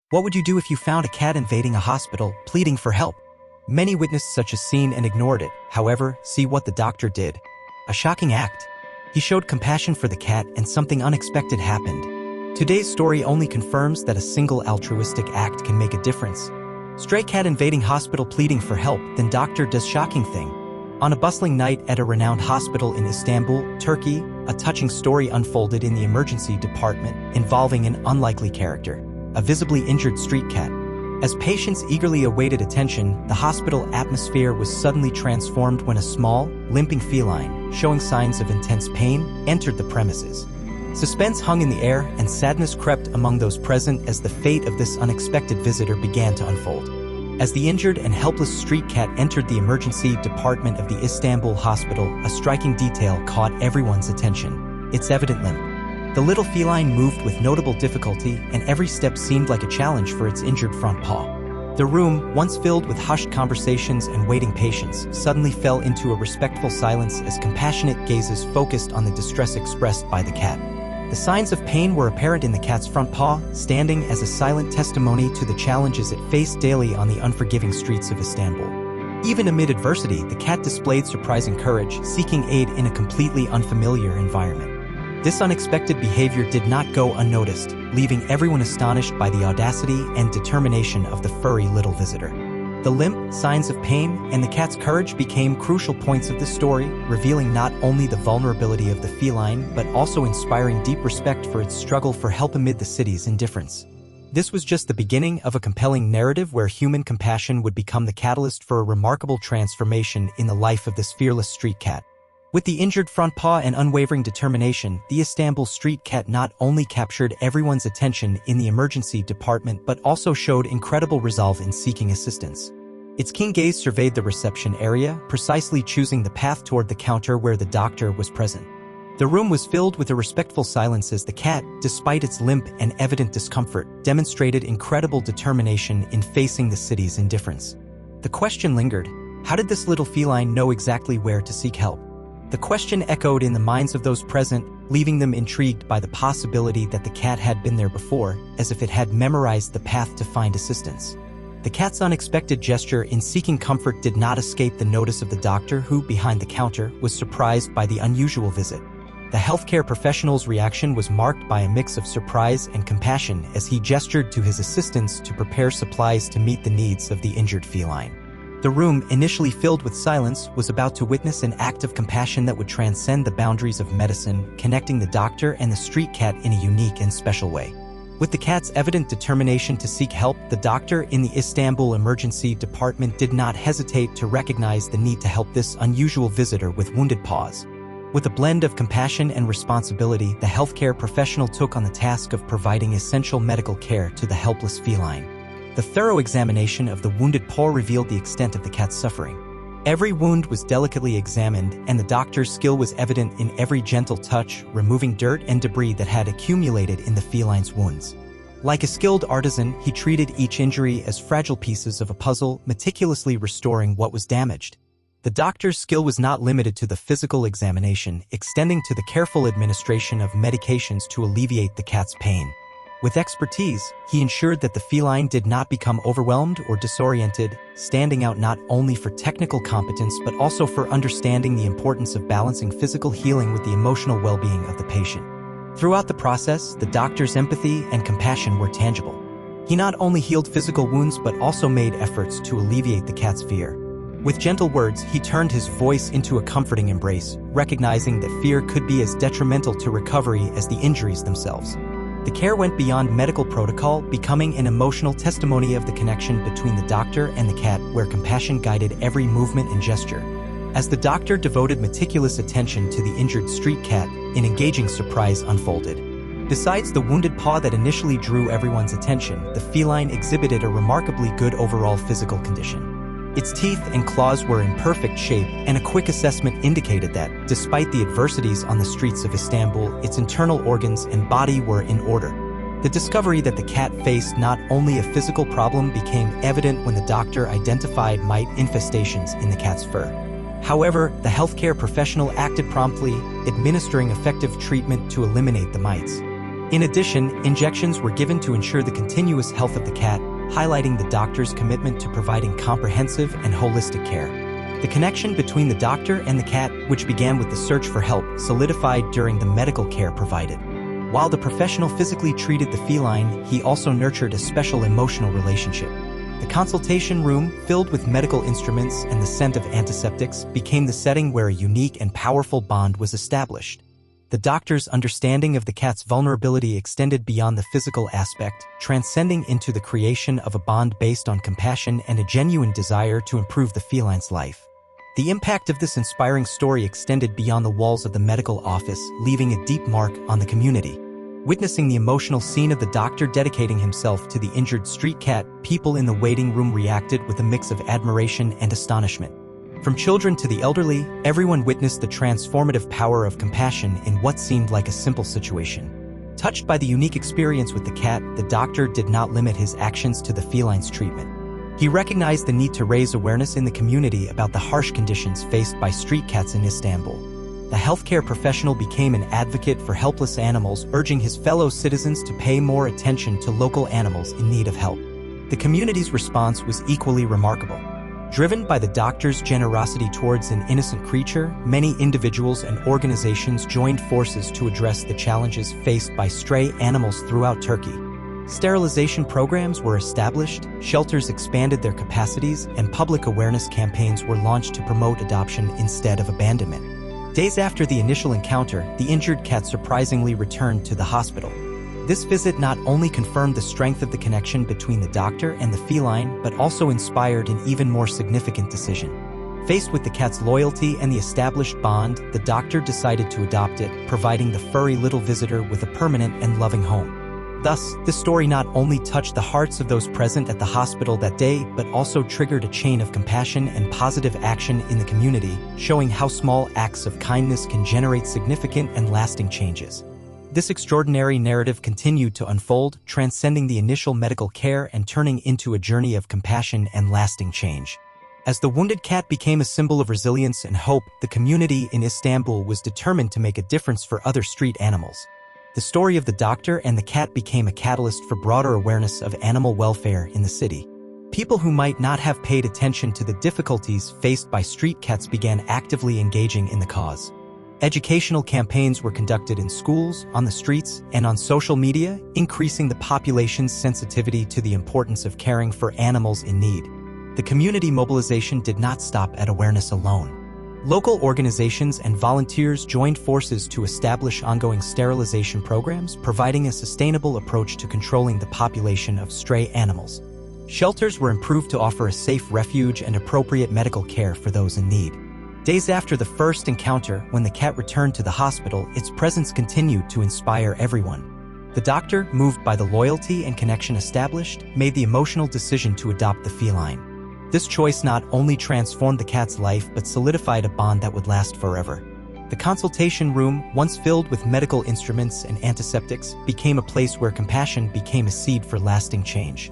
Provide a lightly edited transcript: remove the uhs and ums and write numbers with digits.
What would you do if you found a cat invading a hospital, pleading for help? Many witnessed such a scene and ignored it. However, see what the doctor did. A shocking act. He showed compassion for the cat and something unexpected happened. Today's story only confirms that a single altruistic act can make a difference. Stray cat invading hospital pleading for help, then doctor does shocking thing. On a bustling night at a renowned hospital in Istanbul, Turkey, a touching story unfolded in the emergency department involving an unlikely character, a visibly injured street cat. As patients eagerly awaited attention, the hospital atmosphere was suddenly transformed when a small, limping feline, showing signs of intense pain, entered the premises. Suspense hung in the air and sadness crept among those present as the fate of this unexpected visitor began to unfold. As the injured and helpless street cat entered the emergency department of the Istanbul hospital, a striking detail caught everyone's attention: its evident limp. The little feline moved with notable difficulty, and every step seemed like a challenge for its injured front paw. The room, once filled with hushed conversations and waiting patients, suddenly fell into a respectful silence as compassionate gazes focused on the distress expressed by the cat. The signs of pain were apparent in the cat's front paw, standing as a silent testimony to the challenges it faced daily on the unforgiving streets of Istanbul. Even amid adversity, the cat displayed surprising courage, seeking aid in a completely unfamiliar environment. This unexpected behavior did not go unnoticed, leaving everyone astonished by the audacity and determination of the furry little visitor. The limp, signs of pain, and the cat's courage became crucial points of the story, revealing not only the vulnerability of the feline but also inspiring deep respect for its struggle for help amid the city's indifference. This was just the beginning of a compelling narrative where human compassion would become the catalyst for a remarkable transformation in the life of this fearless street cat. With the injured front paw and unwavering determination, the Istanbul street cat not only captured everyone's attention in the emergency department but also showed incredible resolve in seeking assistance. Its keen gaze surveyed the reception area, precisely choosing the path toward the counter where the doctor was present. The room was filled with a respectful silence as the cat, despite its limp and evident discomfort, demonstrated incredible determination in facing the city's indifference. The question lingered: how did this little feline know exactly where to seek help? The question echoed in the minds of those present, leaving them intrigued by the possibility that the cat had been there before, as if it had memorized the path to find assistance. The cat's unexpected gesture in seeking comfort did not escape the notice of the doctor who, behind the counter, was surprised by the unusual visit. The healthcare professional's reaction was marked by a mix of surprise and compassion as he gestured to his assistants to prepare supplies to meet the needs of the injured feline. The room, initially filled with silence, was about to witness an act of compassion that would transcend the boundaries of medicine, connecting the doctor and the street cat in a unique and special way. With the cat's evident determination to seek help, the doctor in the Istanbul emergency department did not hesitate to recognize the need to help this unusual visitor with wounded paws. With a blend of compassion and responsibility, the healthcare professional took on the task of providing essential medical care to the helpless feline. The thorough examination of the wounded paw revealed the extent of the cat's suffering. Every wound was delicately examined, and the doctor's skill was evident in every gentle touch, removing dirt and debris that had accumulated in the feline's wounds. Like a skilled artisan, he treated each injury as fragile pieces of a puzzle, meticulously restoring what was damaged. The doctor's skill was not limited to the physical examination, extending to the careful administration of medications to alleviate the cat's pain. With expertise, he ensured that the feline did not become overwhelmed or disoriented, standing out not only for technical competence but also for understanding the importance of balancing physical healing with the emotional well-being of the patient. Throughout the process, the doctor's empathy and compassion were tangible. He not only healed physical wounds but also made efforts to alleviate the cat's fear. With gentle words, he turned his voice into a comforting embrace, recognizing that fear could be as detrimental to recovery as the injuries themselves. The care went beyond medical protocol, becoming an emotional testimony of the connection between the doctor and the cat, where compassion guided every movement and gesture. As the doctor devoted meticulous attention to the injured street cat, an engaging surprise unfolded. Besides the wounded paw that initially drew everyone's attention, the feline exhibited a remarkably good overall physical condition. Its teeth and claws were in perfect shape, and a quick assessment indicated that, despite the adversities on the streets of Istanbul, its internal organs and body were in order. The discovery that the cat faced not only a physical problem became evident when the doctor identified mite infestations in the cat's fur. However, the healthcare professional acted promptly, administering effective treatment to eliminate the mites. In addition, injections were given to ensure the continuous health of the cat, highlighting the doctor's commitment to providing comprehensive and holistic care. The connection between the doctor and the cat, which began with the search for help, solidified during the medical care provided. While the professional physically treated the feline, he also nurtured a special emotional relationship. The consultation room, filled with medical instruments and the scent of antiseptics, became the setting where a unique and powerful bond was established. The doctor's understanding of the cat's vulnerability extended beyond the physical aspect, transcending into the creation of a bond based on compassion and a genuine desire to improve the feline's life. The impact of this inspiring story extended beyond the walls of the medical office, leaving a deep mark on the community. Witnessing the emotional scene of the doctor dedicating himself to the injured street cat, people in the waiting room reacted with a mix of admiration and astonishment. From children to the elderly, everyone witnessed the transformative power of compassion in what seemed like a simple situation. Touched by the unique experience with the cat, the doctor did not limit his actions to the feline's treatment. He recognized the need to raise awareness in the community about the harsh conditions faced by street cats in Istanbul. The healthcare professional became an advocate for helpless animals, urging his fellow citizens to pay more attention to local animals in need of help. The community's response was equally remarkable. Driven by the doctor's generosity towards an innocent creature, many individuals and organizations joined forces to address the challenges faced by stray animals throughout Turkey. Sterilization programs were established, shelters expanded their capacities, and public awareness campaigns were launched to promote adoption instead of abandonment. Days after the initial encounter, the injured cat surprisingly returned to the hospital. This visit not only confirmed the strength of the connection between the doctor and the feline, but also inspired an even more significant decision. Faced with the cat's loyalty and the established bond, the doctor decided to adopt it, providing the furry little visitor with a permanent and loving home. Thus, this story not only touched the hearts of those present at the hospital that day, but also triggered a chain of compassion and positive action in the community, showing how small acts of kindness can generate significant and lasting changes. This extraordinary narrative continued to unfold, transcending the initial medical care and turning into a journey of compassion and lasting change. As the wounded cat became a symbol of resilience and hope, the community in Istanbul was determined to make a difference for other street animals. The story of the doctor and the cat became a catalyst for broader awareness of animal welfare in the city. People who might not have paid attention to the difficulties faced by street cats began actively engaging in the cause. Educational campaigns were conducted in schools, on the streets, and on social media, increasing the population's sensitivity to the importance of caring for animals in need. The community mobilization did not stop at awareness alone. Local organizations and volunteers joined forces to establish ongoing sterilization programs, providing a sustainable approach to controlling the population of stray animals. Shelters were improved to offer a safe refuge and appropriate medical care for those in need. Days after the first encounter, when the cat returned to the hospital, its presence continued to inspire everyone. The doctor, moved by the loyalty and connection established, made the emotional decision to adopt the feline. This choice not only transformed the cat's life but solidified a bond that would last forever. The consultation room, once filled with medical instruments and antiseptics, became a place where compassion became a seed for lasting change.